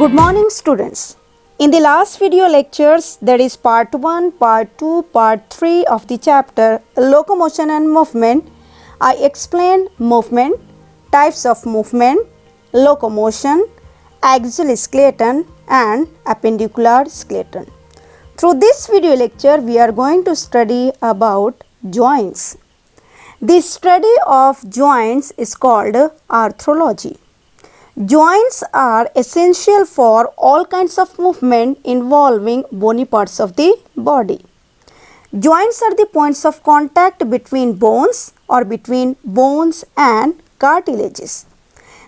Good morning students. In the last video lectures, that is part 1, part 2, part 3 of the chapter locomotion and movement, I explained movement, types of movement, locomotion, axial skeleton and appendicular skeleton. Through this video lecture, we are going to study about joints. The study of joints is called arthrology. Joints are essential for all kinds of movement involving bony parts of the body. Joints are the points of contact between bones or between bones and cartilages.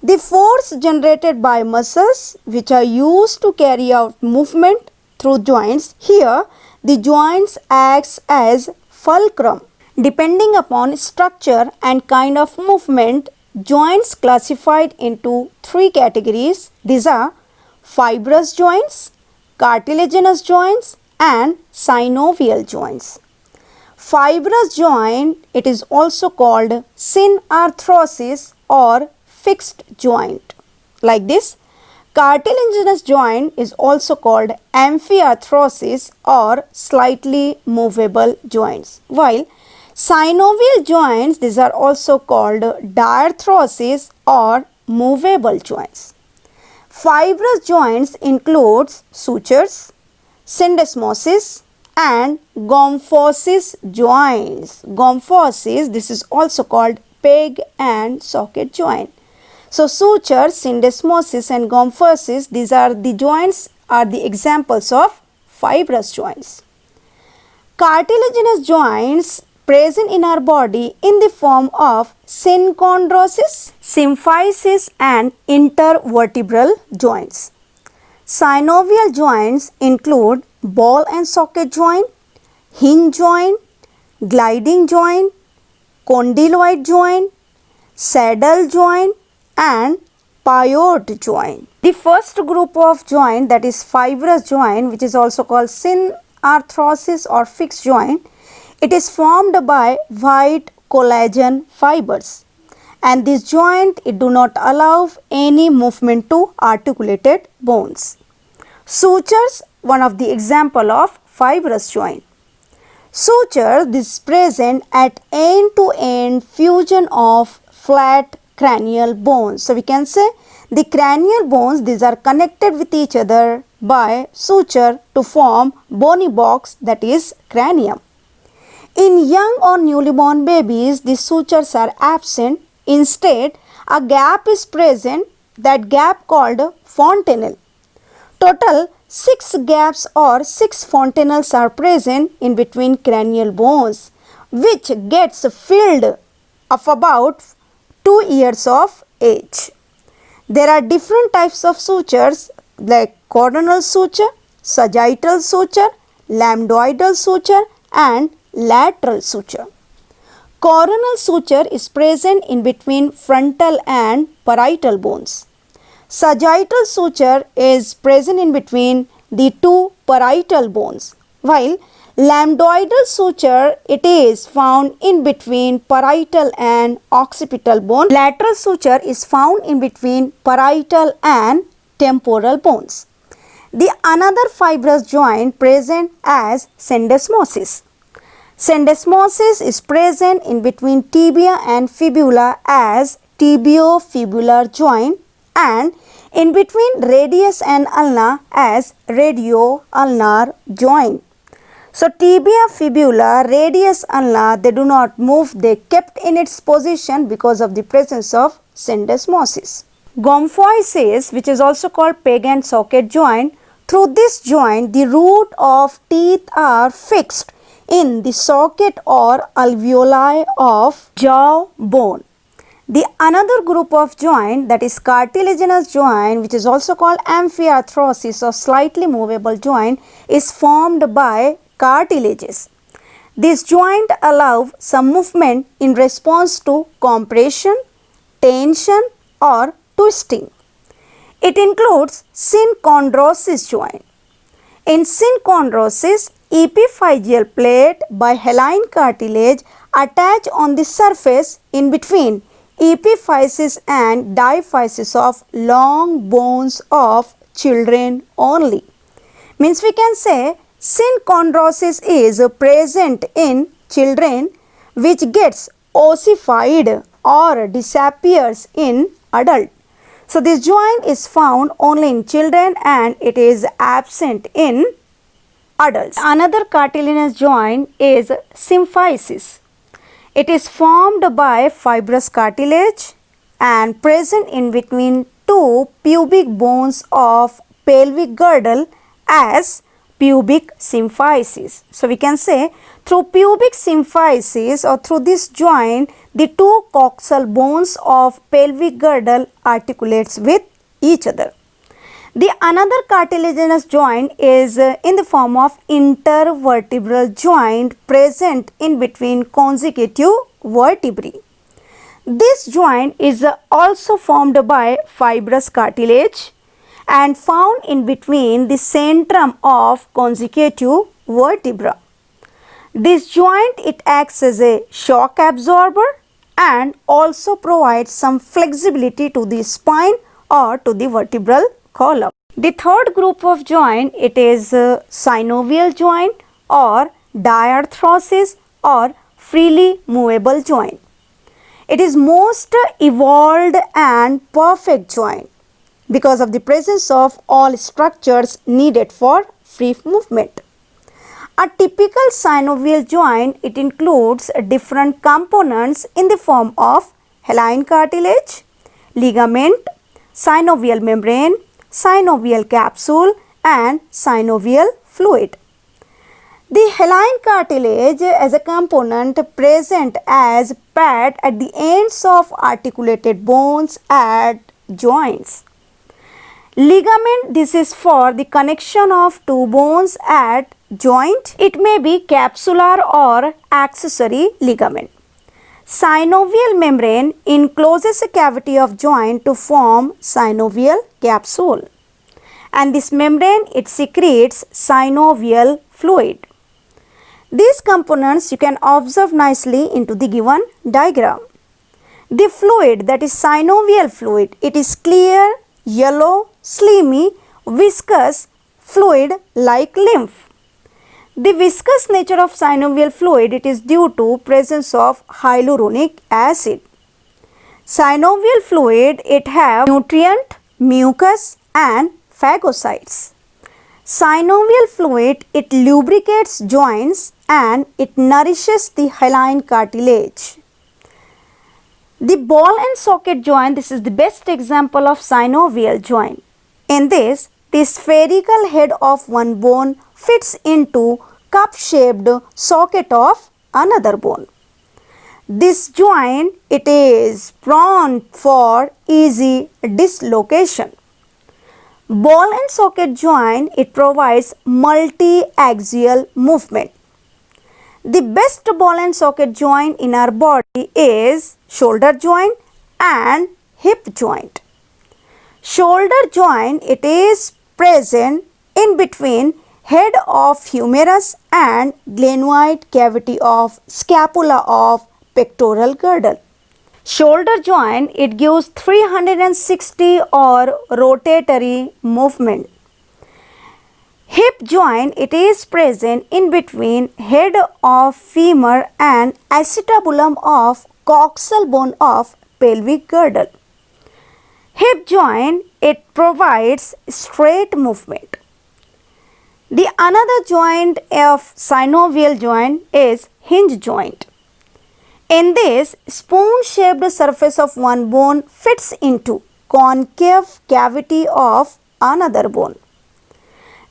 The force generated by muscles which are used to carry out movement through joints, here the joints acts as fulcrum. Depending upon structure and kind of movement, joints classified into three categories. These are fibrous joints, cartilaginous joints and synovial joints. Fibrous joint, it is also called synarthrosis or fixed joint. Like this, cartilaginous joint is also called amphiarthrosis or slightly movable joints, while synovial joints, these are also called diarthrosis or movable joints. Fibrous joints includes sutures, syndesmosis and gomphosis joints. Gomphosis, this is also called peg and socket joint. So sutures, syndesmosis and gomphosis, these are the joints, are the examples of fibrous joints. Cartilaginous joints present in our body in the form of synchondrosis, symphysis and intervertebral joints. Synovial joints include ball and socket joint, hinge joint, gliding joint, condyloid joint, saddle joint and pivot joint. The first group of joint, that is fibrous joint, which is also called synarthrosis or fixed joint, it is formed by white collagen fibers, and this joint, it do not allow any movement to articulated bones. Sutures, one of the example of fibrous joint. Suture, this is present at end-to-end fusion of flat cranial bones. So we can say the cranial bones, these are connected with each other by suture to form bony box, that is cranium. In young or newly born babies, the sutures are absent. Instead, a gap is present, that gap called fontanelle. Total 6 gaps or 6 fontanelles are present in between cranial bones, which gets filled of about 2 years of age. There are different types of sutures like coronal suture, sagittal suture, lambdoidal suture and lateral suture. Coronal suture is present in between frontal and parietal bones. Sagittal suture is present in between the two parietal bones, while lambdoidal suture, it is found in between parietal and occipital bone. Lateral suture is found in between parietal and temporal bones. The another fibrous joint present as syndesmosis. Syndesmosis is present in between tibia and fibula as tibiofibular joint and in between radius and ulna as radio-ulnar joint. So tibia, fibula, radius, ulna, they do not move, they kept in its position because of the presence of syndesmosis. Gomphosis, which is also called peg and socket joint, through this joint the root of teeth are fixed in the socket or alveoli of jaw bone. The another group of joint, that is cartilaginous joint, which is also called amphiarthrosis or slightly movable joint, is formed by cartilages. This joint allows some movement in response to compression, tension or twisting. It includes synchondrosis joint. In synchondrosis, epiphyseal plate by hyaline cartilage attach on the surface in between epiphysis and diaphysis of long bones of children only. Means we can say synchondrosis is present in children which gets ossified or disappears in adult. So this joint is found only in children and it is absent in adults. Another cartilaginous joint is symphysis. It is formed by fibrous cartilage and present in between two pubic bones of pelvic girdle as pubic symphysis. So we can say through pubic symphysis or through this joint, the two coxal bones of pelvic girdle articulates with each other. The another cartilaginous joint is in the form of intervertebral joint present in between consecutive vertebrae. This joint is also formed by fibrous cartilage and found in between the centrum of consecutive vertebra. This joint, it acts as a shock absorber and also provides some flexibility to the spine or to the vertebral column. The third group of joint, it is synovial joint or diarthrosis or freely movable joint. It is most evolved and perfect joint because of the presence of all structures needed for free movement. A typical synovial joint, it includes different components in the form of hyaline cartilage, ligament, synovial membrane, synovial capsule and synovial fluid. The hyaline cartilage as a component present as pad at the ends of articulated bones at joints. Ligament, this is for the connection of two bones at joint. It may be capsular or accessory ligament. Synovial membrane encloses a cavity of joint to form synovial capsule. And this membrane, it secretes synovial fluid. These components you can observe nicely into the given diagram. The fluid, that is synovial fluid, it is clear, yellow, slimy, viscous fluid like lymph. The viscous nature of synovial fluid, it is due to presence of hyaluronic acid. Synovial fluid, it have nutrient, mucus and phagocytes. Synovial fluid, it lubricates joints and it nourishes the hyaline cartilage. The ball and socket joint, this is the best example of synovial joint. In this, the spherical head of one bone fits into cup-shaped socket of another bone. This joint, it is prone for easy dislocation. Ball and socket joint, it provides multi-axial movement. The best ball and socket joint in our body is shoulder joint and hip joint. Shoulder joint, it is present in between head of humerus and glenoid cavity of scapula of pectoral girdle. Shoulder joint, it gives 360 or rotatory movement. Hip joint, it is present in between head of femur and acetabulum of coxal bone of pelvic girdle. Hip joint, it provides straight movement. The another joint of synovial joint is hinge joint. In this, spoon-shaped surface of one bone fits into concave cavity of another bone.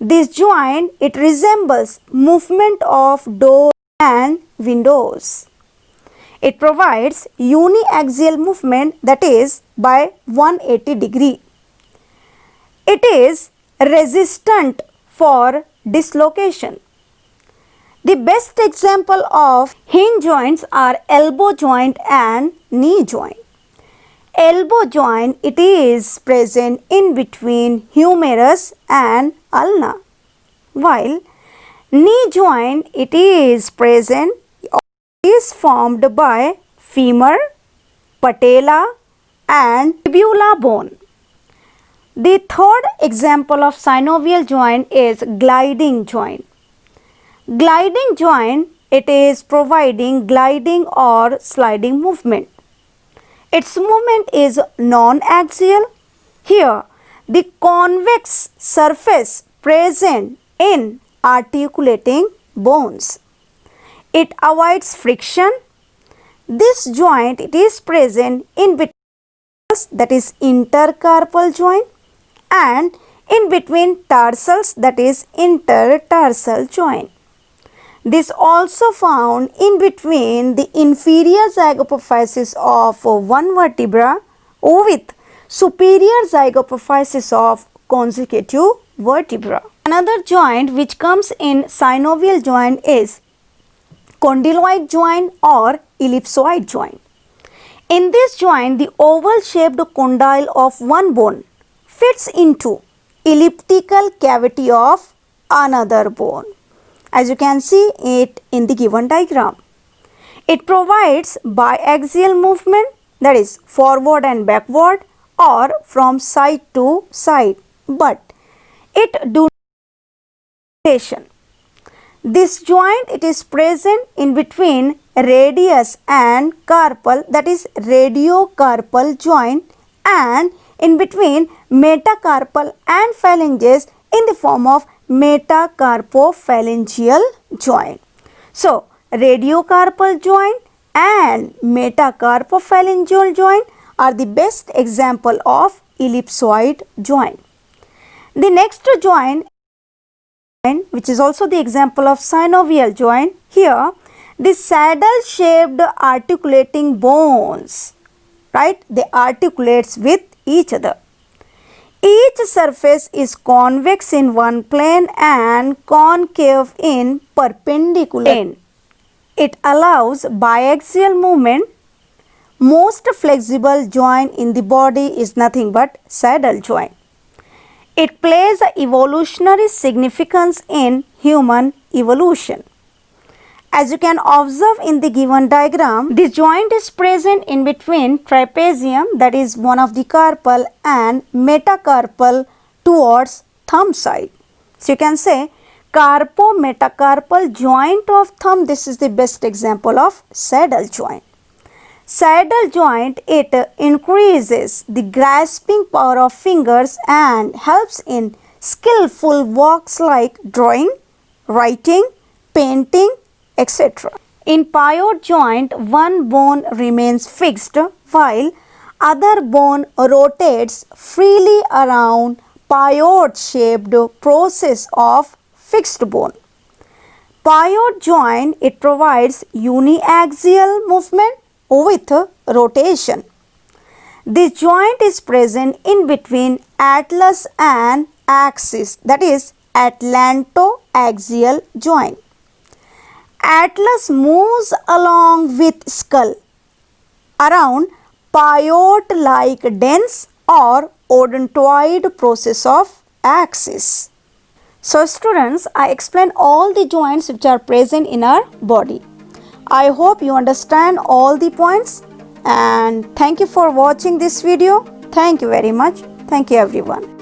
This joint, it resembles movement of doors and windows. It provides uniaxial movement, that is by 180 degree. It is resistant for dislocation. The best example of hinge joints are elbow joint and knee joint. Elbow joint, it is present in between humerus and ulna, while knee joint, it is present, is formed by femur, patella and fibula bone. The third example of synovial joint is gliding joint. Gliding joint, it is providing gliding or sliding movement. Its movement is non-axial. Here, the convex surface present in articulating bones. It avoids friction. This joint, it is present in between, that is intercarpal joint, and in between tarsals, that is intertarsal joint. This also found in between the inferior zygapophysis of one vertebra with superior zygapophysis of consecutive vertebra. Another joint which comes in synovial joint is condyloid joint or ellipsoid joint. In this joint, the oval shaped condyle of one bone fits into elliptical cavity of another bone. As you can see it in the given diagram. It provides biaxial movement, that is forward and backward or from side to side, but it do rotation. This joint, it is present in between radius and carpal, that is radiocarpal joint, and in between metacarpal and phalanges in the form of metacarpophalangeal joint. So, radiocarpal joint and metacarpophalangeal joint are the best example of ellipsoid joint. The next joint, which is also the example of synovial joint, here the saddle shaped articulating bones, right, they articulates with each other. Each surface is convex in one plane and concave in perpendicular plane. It allows biaxial movement. Most flexible joint in the body is nothing but saddle joint. It plays an evolutionary significance in human evolution. As you can observe in the given diagram, this joint is present in between trapezium, that is one of the carpal, and metacarpal towards thumb side. So you can say carpo-metacarpal joint of thumb, this is the best example of saddle joint. Saddle joint, it increases the grasping power of fingers and helps in skillful works like drawing, writing, painting, etc. In pivot joint, one bone remains fixed while other bone rotates freely around pivot shaped process of fixed bone. Pivot joint, it provides uniaxial movement with rotation. This joint is present in between atlas and axis, that is atlantoaxial joint. Atlas moves along with skull around pivot-like dense or odontoid process of axis. So students, I explained all the joints which are present in our body. I hope you understand all the points, and thank you for watching this video. Thank you very much. Thank you everyone.